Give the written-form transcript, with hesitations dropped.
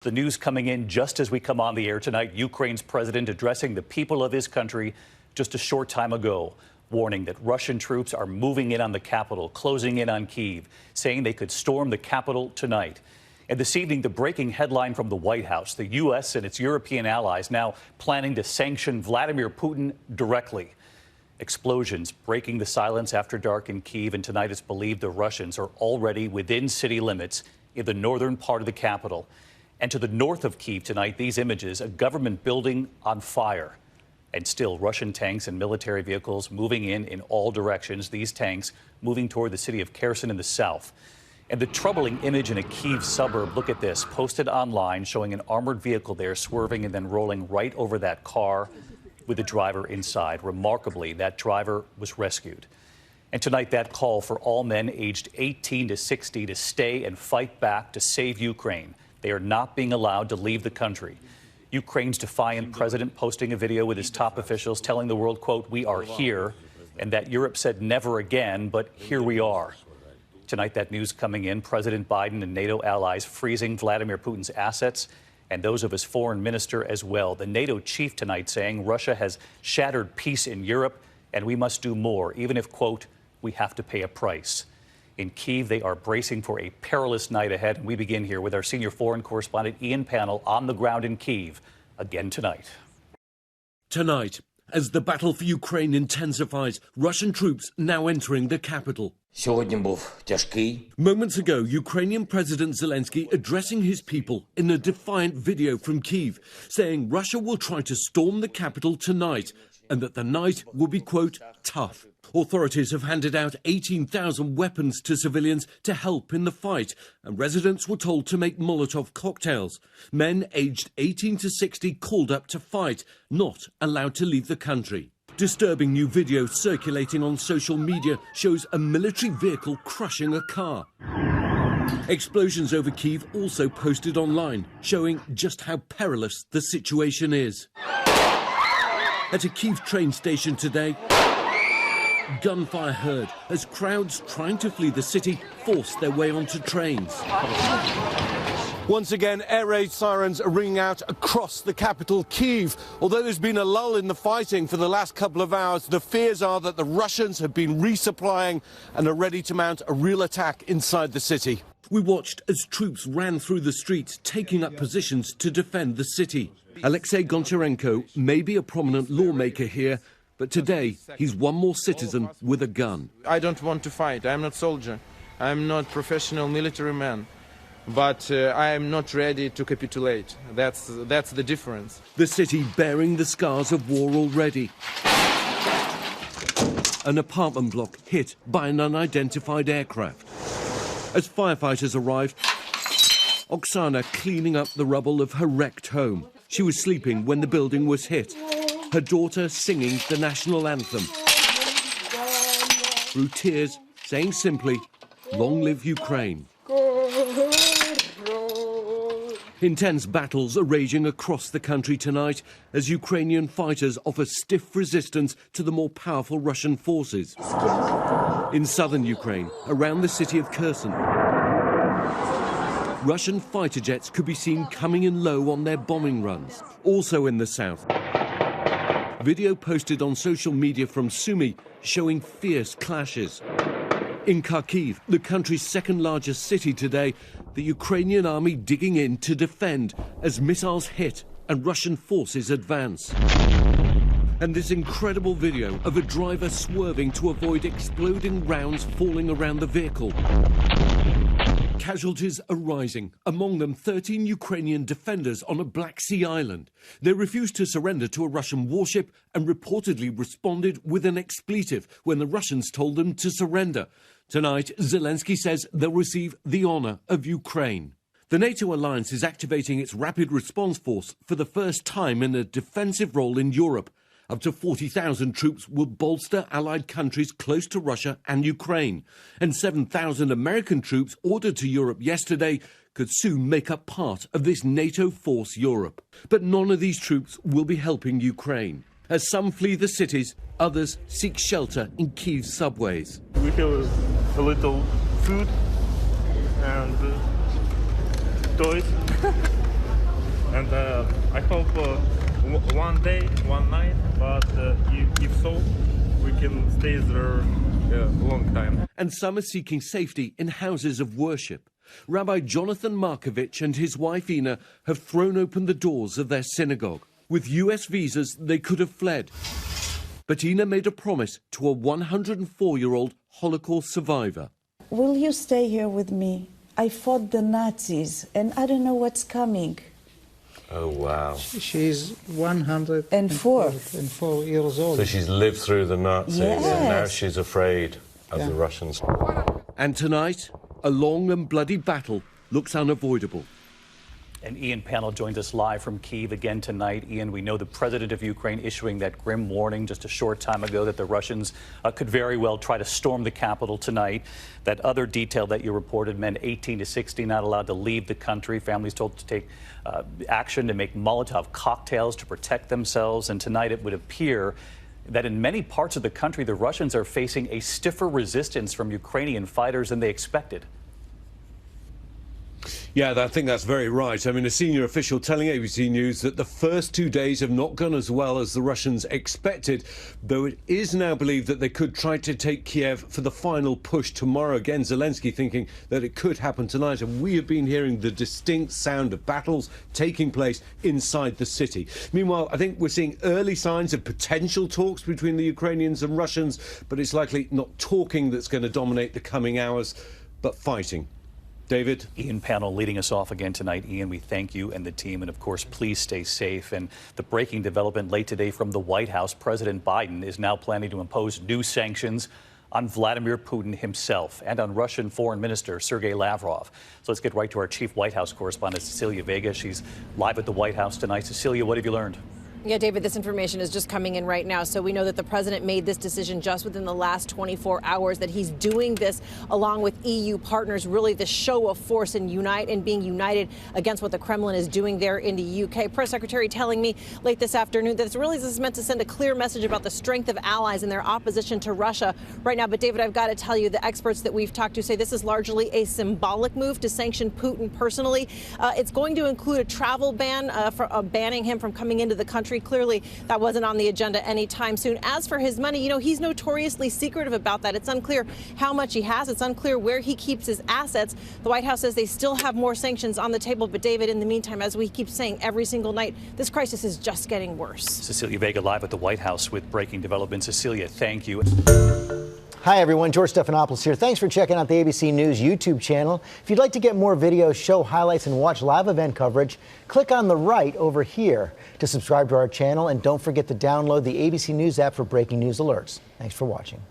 The news coming in just as we come on the air tonight. Ukraine's president addressing the people of his country just a short time ago, warning that Russian troops are moving in on the capital, closing in on Kyiv, saying they could storm the capital tonight. And this evening, the breaking headline from the White House: the U.S. and its European allies now planning to sanction Vladimir Putin directly. Explosions breaking the silence after dark in Kyiv, and tonight it's believed the Russians are already within city limits in the northern part of the capital. And to the north of Kyiv tonight, these images, a government building on fire. And still, Russian tanks and military vehicles moving in all directions, these tanks moving toward the city of Kherson in the south. And the troubling image in a Kyiv suburb, look at this, posted online, showing an armored vehicle there swerving and then rolling right over that car with the driver inside. Remarkably, that driver was rescued. And tonight, that call for all men aged 18 to 60 to stay and fight back to save Ukraine. They are not being allowed to leave the country. Ukraine's defiant president posting a video with his top officials telling the world, quote, "We are here," and that Europe said never again, but here we are. Tonight, that news coming in, President Biden and NATO allies freezing Vladimir Putin's assets and those of his foreign minister as well. The NATO chief tonight saying Russia has shattered peace in Europe and we must do more, even if, quote, we have to pay a price. In Kyiv, they are bracing for a perilous night ahead. And we begin here with our senior foreign correspondent, Ian Pannell, on the ground in Kyiv again tonight. Tonight, as the battle for Ukraine intensifies, Russian troops now entering the capital. Moments ago, Ukrainian President Zelensky addressing his people in a defiant video from Kyiv, saying Russia will try to storm the capital tonight and that the night will be, quote, tough. Authorities have handed out 18,000 weapons to civilians to help in the fight, and residents were told to make Molotov cocktails. Men aged 18 to 60 called up to fight, not allowed to leave the country. Disturbing new video circulating on social media shows a military vehicle crushing a car. Explosions over Kyiv also posted online, showing just how perilous the situation is. At a Kyiv train station today, gunfire heard as crowds trying to flee the city forced their way onto trains. Once again, air raid sirens are ringing out across the capital, Kyiv. Although there's been a lull in the fighting for the last couple of hours, the fears are that the Russians have been resupplying and are ready to mount a real attack inside the city. We watched as troops ran through the streets, taking up positions to defend the city. Alexei Goncharenko may be a prominent lawmaker here, but today he's one more citizen with a gun. I don't want to fight. I'm not soldier. I'm not professional military man. But I am not ready to capitulate. That's the difference. The city bearing the scars of war already. An apartment block hit by an unidentified aircraft. As firefighters arrived, Oksana cleaning up the rubble of her wrecked home. She was sleeping when the building was hit. Her daughter singing the national anthem. Through tears, saying simply, "Long live Ukraine." Intense battles are raging across the country tonight as Ukrainian fighters offer stiff resistance to the more powerful Russian forces. In southern Ukraine, around the city of Kherson, Russian fighter jets could be seen coming in low on their bombing runs. Also in the south, video posted on social media from Sumy showing fierce clashes. In Kharkiv, the country's second largest city today, the Ukrainian army digging in to defend as missiles hit and Russian forces advance. And this incredible video of a driver swerving to avoid exploding rounds falling around the vehicle. Casualties are rising, among them 13 Ukrainian defenders on a Black Sea island. They refused to surrender to a Russian warship and reportedly responded with an expletive when the Russians told them to surrender. Tonight, Zelensky says they'll receive the honor of Ukraine. The NATO alliance is activating its rapid response force for the first time in a defensive role in Europe. Up to 40,000 troops will bolster allied countries close to Russia and Ukraine. And 7,000 American troops ordered to Europe yesterday could soon make up part of this NATO force Europe. But none of these troops will be helping Ukraine. As some flee the cities, others seek shelter in Kyiv's subways. We have a little food and toys. and I hope one day, one night, but if so, we can stay there a long time. And some are seeking safety in houses of worship. Rabbi Jonathan Markovich and his wife Ina have thrown open the doors of their synagogue. With US visas, they could have fled. But Ina made a promise to a 104-year-old Holocaust survivor. Will you stay here with me? I fought the Nazis, and I don't know what's coming. Oh, wow. She's 104 years old. So she's lived through the Nazis, Yes. and now she's afraid of the Russians. And tonight, a long and bloody battle looks unavoidable. And Ian Panel joins us live from Kyiv again tonight. Ian, we know the president of Ukraine issuing that grim warning just a short time ago that the Russians could very well try to storm the capital tonight. That other detail that you reported, men 18 to 60 not allowed to leave the country. Families told to take action to make Molotov cocktails to protect themselves. And tonight it would appear that in many parts of the country, the Russians are facing a stiffer resistance from Ukrainian fighters than they expected. Yeah, I think that's very right. I mean, a senior official telling ABC News that the first 2 days have not gone as well as the Russians expected, though it is now believed that they could try to take Kiev for the final push tomorrow. Again, Zelensky thinking that it could happen tonight, and we have been hearing the distinct sound of battles taking place inside the city. Meanwhile, I think we're seeing early signs of potential talks between the Ukrainians and Russians, but it's likely not talking that's going to dominate the coming hours, but fighting. David? Ian Panel leading us off again tonight. Ian, we thank you and the team. And of course, please stay safe. And the breaking development late today from the White House, President Biden is now planning to impose new sanctions on Vladimir Putin himself and on Russian Foreign Minister Sergei Lavrov. So let's get right to our chief White House correspondent, Cecilia Vega. She's live at the White House tonight. Cecilia, what have you learned? Yeah, David, this information is just coming in right now. So we know that the president made this decision just within the last 24 hours, that he's doing this along with EU partners, really the show of force and being united against what the Kremlin is doing there in the UK. Press secretary telling me late this afternoon that this is meant to send a clear message about the strength of allies and their opposition to Russia right now. But David, I've got to tell you, the experts that we've talked to say this is largely a symbolic move to sanction Putin personally. It's going to include a travel ban, banning him from coming into the country. Clearly, that wasn't on the agenda anytime soon. As for his money, he's notoriously secretive about that. It's unclear how much he has. It's unclear where he keeps his assets. The White House says they still have more sanctions on the table. But, David, in the meantime, as we keep saying every single night, this crisis is just getting worse. Cecilia Vega live at the White House with breaking developments. Cecilia, thank you. Hi, everyone. George Stephanopoulos here. Thanks for checking out the ABC News YouTube channel. If you'd like to get more videos, show highlights, and watch live event coverage, click on the right over here to subscribe to our channel. And don't forget to download the ABC News app for breaking news alerts. Thanks for watching.